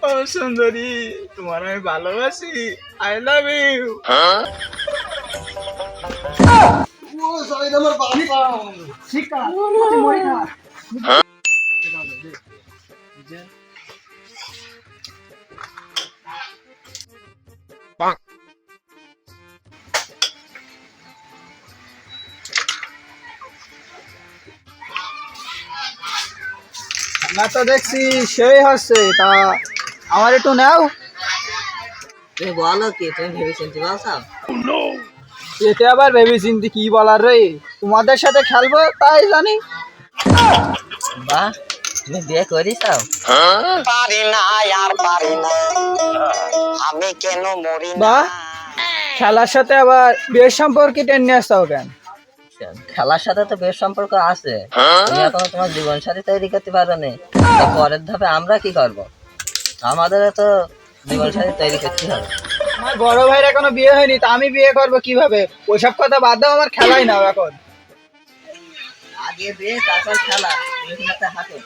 ও সুন্দরী, তোমার আমি ভালোবাসি, আই লাভ ইউ। না তো দেখছি সেই হচ্ছে, তা আমার একটু নাও। তুমি বলো কি, তুমি ভেবে চিনতে পারছো? এতে আবার ভেবে চিন্তি কি বলার রে, তোমাদের সাথে খেলবো তাই জানি। বাহ, তুমি বিয়ে করিস? পারি না আর পারি না, আমি কেন মরি না। বাহ, খেলার সাথে আবার বিয়ের সম্পর্কে টেনে আসতাও কেন? খেলার সাথে তো বেশ সম্পর্ক আছে, তুমি এখনো তোমার জীবন সাথী তৈরি করতে পারো নি, পরের ধাপে আমরা কি করব? আমাদের তো জীবন সাথী তৈরি করতে হবে। আমার বড় ভাইয়ের এখনো বিয়ে হয়নি, তা আমি বিয়ে করবো কিভাবে? ওইসব কথা বাদ দাও, আমার খেলাই নাও এখন। আগে বিয়ে তারপর খেলা, তুমি এখানে একটা হাঁটো।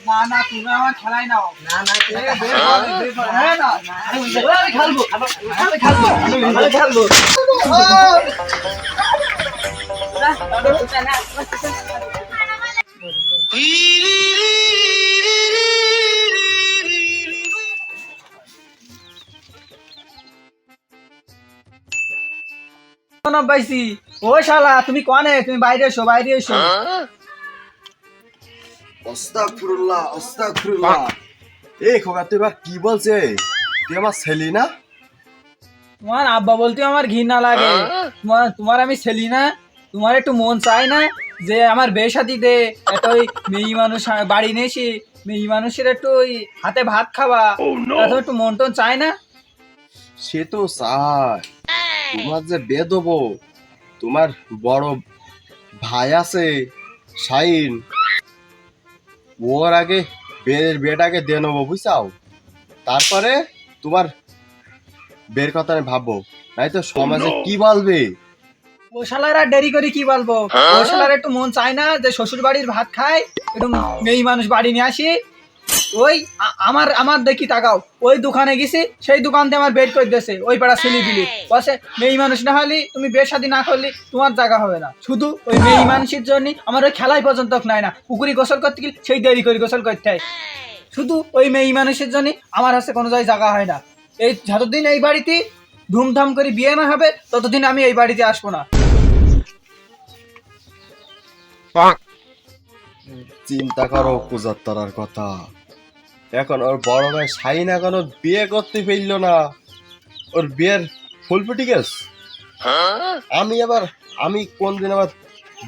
না না, তুমি আমার খেলাই নাও। না না, তুমি একটা বের হাঁটো। করো, বের করো। হ্যাঁ না, আমি খেলবো, আমি খেলবো, আমি খেলবো। পাইছি। ও শালা, তুমি কনে? তুমি বাইরে এসো, বাইরে এসো। আস্তাগফিরুল্লাহ, আস্তাগফিরুল্লাহ। এই খোকা, তুই এবার কি বলছে? তুই আমার ছেলি না? তোমার আব্বা বলতে আমার ঘৃণা লাগে। তোমার আমি ছেলি না? তোমার একটু মন চাই না যে আমার বিয়ে শাদী দে, একটা ওই মেয়ে মানুষ বাড়ি নেছি, মেয়ে মানুষের একটু ওই হাতে ভাত খাওয়া, তাতে একটু মন টন চাই না? সে তো চায়। তোমার যে বিয়ে দেবো, তোমার বড় ভাই আছে শাইন, ওর আগে বিয়েটাকে দিয়ে নেবো, বুঝছাও? তারপরে তোমার বের কথা আমি ভাববো, নাই তো সমাজে কি বলবে? ও শালার আর দেরি করে কি বলবো? ও শালার একটু মন চায় না যে শ্বশুর বাড়ির ভাত খায়, একটু মেয়ে মানুষ বাড়ি নিয়ে আসি? ওই আমার আমার দেখি তাকাও, ওই দোকানে গেছি, সেই দোকানতে আমার বেড করে দিয়েছে ওই পাড়া ছেলে বিলি, বসে মেয়ে মানুষ না হলে তুমি বিয়ে শাদী না করলে তোমার জায়গা হবে না। শুধু ওই মেয়ে মানুষের জন্য আমার ওই খেলাই পর্যন্ত নাই না, পুকুরি গোসল করতে গেলে সেই দেরি করে গোসল করতে হয়। শুধু ওই মেয়ে মানুষের জন্য আমার হাতে কোনো জায়গা হয় না। এই যতদিন এই বাড়িতে ধুমধাম করে বিয়ে না হবে, ততদিন আমি এই বাড়িতে আসবো না। চিন্তা করো পূজার কথা। এখন ওর বড় ভাই শাইন এখনো বিয়ে করতে ফেললো না, ওর বিয়ের ফুল ফুটি গেছে। আমি কোন দিন আবার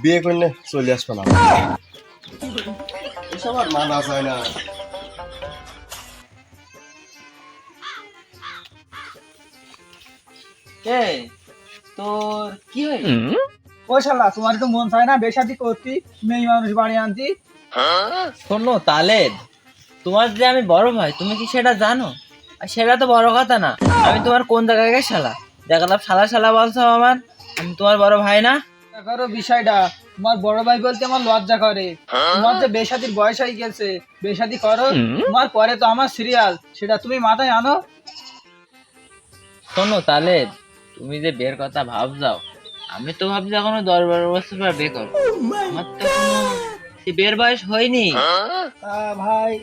বিয়ে করলে চলে আসবো না, এসব আর মানা যায় না। তোর কি হয়? ও শালা, তোমার তো মন চায় না বিয়ে শাদী করতে, মেয়ে মানুষ বাড়ি আনতি? শোনো তালেব, তোমার যে আমি বড় ভাই, তুমি কি সেটা জানো? আর সেটা তো বড় কথা না। আমি তোমার কোন জায়গায় শালা দেখালাম, শালা শালা বলছো আমার? আমি তোমার বড় ভাই না? করো বিষয়টা, তোমার বড় ভাই বলতে আমার লজ্জা করে। তোমার যে বিয়ে শাদীর বয়স হয়ে গেছে, বিয়ে শাদী করো, তোমার পরে তো আমার সিরিয়াল, সেটা তুমি মাথায় আনো। শোনো তালেব, তুমি যে বের কথা ভাবছাও, আমি তো ভাবছি এখনো 10-12 বছর পর বিয়ে করবো। আমার তো কোনো বের বয়স হয়নি। ভাই,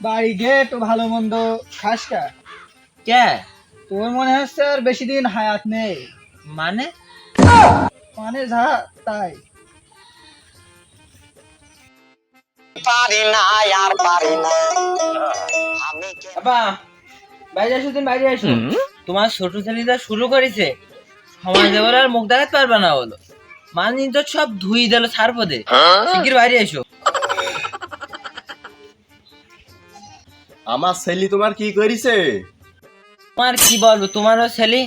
বাড়ি গিয়ে একটু ভালো মন্দ খাস কা? কে? তোর মনে হচ্ছে আর বেশি দিন হায়াত নেই। মানে? মানে যা তাই। পারি না আর পারি না, আমি বাবা বাইরে আসো, তুমি বাইরে আসো। তোমার ছোট ছেলেটা শুরু করেছে, সমাজে বলে আর মুখ দেখাতে পারবে না বলো, মানে তো সব ধুই দিল ছাড় পদে। শিগগির বাইরে এসো। আমার ছেলে তোমার কি করেছে? তোমার কি বলবো, তোমারও ছেলে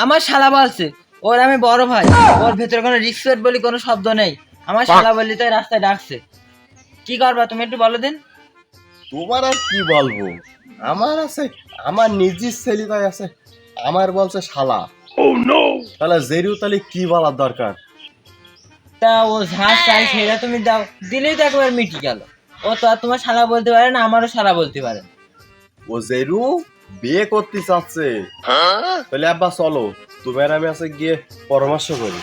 আমার শালা বলছে, ওর আমি বড় ভাই, ওর ভেতরে কোনো রিসপেক্ট বলে কোনো শব্দ নেই, আমার শালা বললি তাই রাস্তায় ডাকছে। কি করবা তুমি একটু বলো দিন। তোমার আর কি বলবো, আমার আছে, আমার নিজের ছেলে তাই আছে, আমার বলছে শালা। তাহলে জেরিও তাহলে কি বলার দরকার? তা ও যা চাই সেটা তুমি দাও, দিলেই তো একবার মিটি গেল। ও তো আর তোমার শালা বলতে পারে না, আমারও শালা বলতে পারে না। ও জেরু বিয়ে করতে চাচ্ছে, তাহলে আব্বা চলো তুমি আর আমি আছে গিয়ে পরামর্শ করি।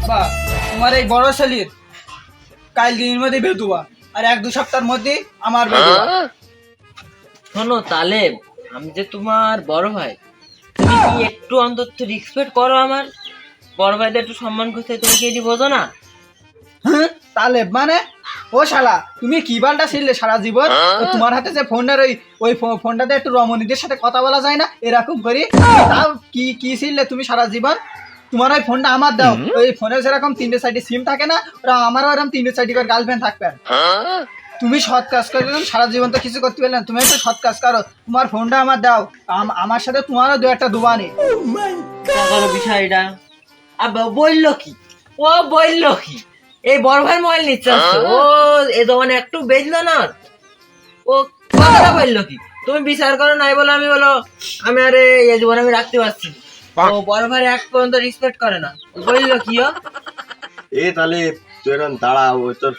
বা তোমার এই বড় শালির কাল দিনের মধ্যে বেদুয়া, আর 1-2 সপ্তাহের মধ্যে আমার বেদুয়া। শোনো তালেব, আমি যে তোমার বড় ভাই, তুমি কি একটু অন্তত রেসপেক্ট করো? আমার বড় ভাইদের একটু সম্মান করতে তুমি কি এটি বোঝো না? হ্যাঁ তালেব মানে? ও শালা তুমি কি বালটা ছিলে সারা জীবন? তো তোমার হাতে যে ফোনটার ওই ফোনটাতে একটু রমণীদের সাথে কথা বলা যায় না এরকম করি? তাও কি ছিলে তুমি সারা জীবন? তোমার ওই ফোনটা আমার দাও, ওই ফোনে যেরকম 3টে 4টে সিম থাকে না, ওরা আমারও এরকম 3টে 4টে করে গার্লফ্রেন্ড থাকবে। তুমি সৎ কাজ করলে সারা জীবন তো কিছু করতে পারলে না, তুমি একটু সৎ কাজ করো, তোমার ফোনটা আমার দাও, আমার সাথে তোমারও 2-1টা দুবানি। করো বিষয়টা। আব্বা বললো কি? ও বললো কি? এই বড় ভাই মোবাইল নিচ্ছে আসছে। ও এ দোকানে একটু বেচলো না, ও কথাটা বললো কি? তুমি বিচার করো, নাই বলো আমি বলো আমি আরে এই জীবনে আমি রাখতে পারছি না। ও বড় ভাই এক পর্যন্ত রেসপেক্ট করে না, বললো কি? ও তাহলে তুই এখন দাঁড়া, ওই তোর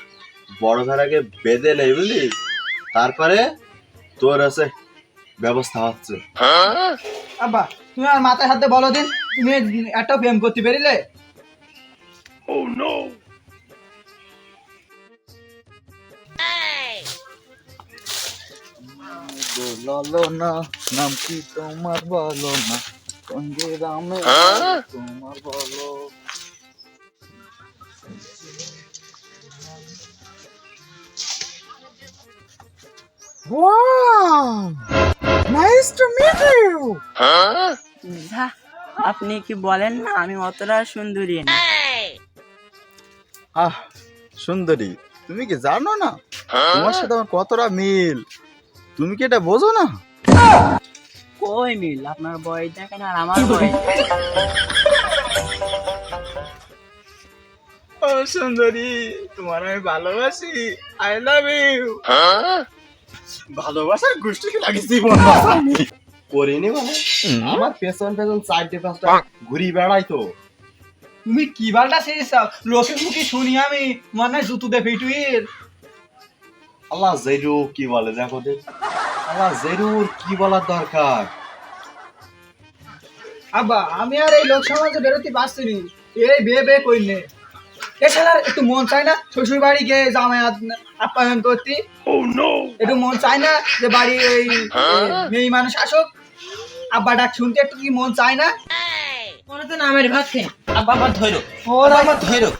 বড় ধারাকে বেঁধে নেই বুঝলি, তারপরে তোর আছে ব্যবস্থা হচ্ছে। আব্বা তুমি আমার মাথায় হাতে বলো দিন, তুমি একটা প্রেম করতে পেরিলে? বলো না নাম কি তোমার, বলো না কোন গ্রামে তোমার, বলো। আপনি কি বলেন না আমি অতটা সুন্দরী না? আহ সুন্দরী, তুমি কি জানো না তোমার সাথে আমার কতটা মিল? তুমি কি এটা বোঝো না? কই মিল? আপনার বয়স দেখেন আর আমার বয়স। ও সুন্দরী, তোমার আমি ভালোবাসি, আই লাভ ইউ। ভালোবাসার গোষ্ঠী কি লাগে জীবন বাঁচানি করিনি মানে আমার পেছন 4-5টা ঘুরি বেড়াই তো। তুমি কি বালটা ছেড়েছাও? লোকের মুখে শুনি আমি মনে হয় জুতো দে ফিটুইর। আল্লাহ জেরু কি বলে দেখো দে, আল্লাহ জেরুর কি বলার দরকার? আব্বা আমি আর এই লোক সমাজে বেরোতে পারছি নি, এই বে কইলে এ শালার একটু মন চায় না শ্বশুর বাড়ি গিয়ে জামাই আপ্যায়ন করতে? একটু মন চায় না যে বাড়ি এই মেয়ে মানুষ আসুক, আব্বা ডাক শুনতে একটু কি মন চায় না? মনে তো নামের ভাত খেয়ে আব্বা আমার ধরো, ওর আমার ধরো,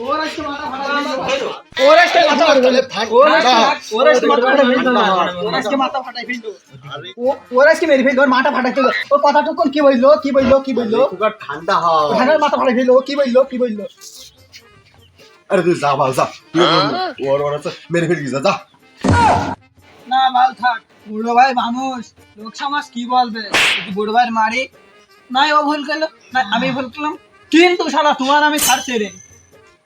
ওর আজকে মাথা ফাটা ধরো। ওর আজকে মাথা ওর আজকে মাথা ফাটা ফেলতো না, ওর আজকে মাথা ফাটাই ফেলতো, ওর আজকে মেরে ফেলতো, ওর মাথা ফাটাই ফেলতো। ও কথাটুকু কি বললো কি বললো কি বললো? খুব ঠান্ডা হয়। ওখানে মাথা ফাটাই ফেললো, কি বললো কি বললো? আরে তুই যা বাল যা, ওর আছে মেরে ফেলি যা যা। না ভাল থাক, বুড়ো ভাই মানুষ, লোক সমাজ কি বলবে? যদি বুড়ো ভাইয়ের মারি, নাই ও ভুল করলো, না আমি ভুল করলাম, কিন্তু শালা তোমার আমি ছাড়ছে রে,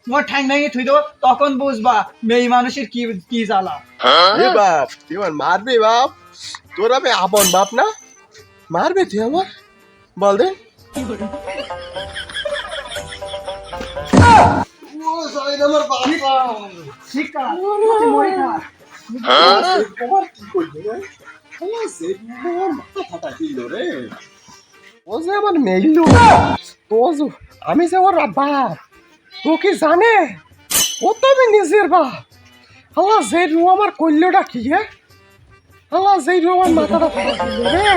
তোমার ঠ্যাং ভেঙে থুই দেবো, তখন বুঝবা মেয়ে মানুষের কি কি জ্বালা। এ বাপ তুই আমার মারবি বাপ? তোর আমি আপন বাপ না, মারবি তুই আমার? বল দে। ও সাইড আমার বাবা ঠিক কাজ, তুই মরে থাক। তোমার কি করবে রে? আল্লাহ জেরু আমার মাথা ফাটা দিল রে। ও যে আমার মেইলো, আমি যে ওর বাপ, তো কি জানে? ও তো আমি নিজের বাপ। আল্লাহ জেরু আমার কইলোটা কি হে? আল্লাহ জেরু আমার মাথাটা ফাটা দিল রে।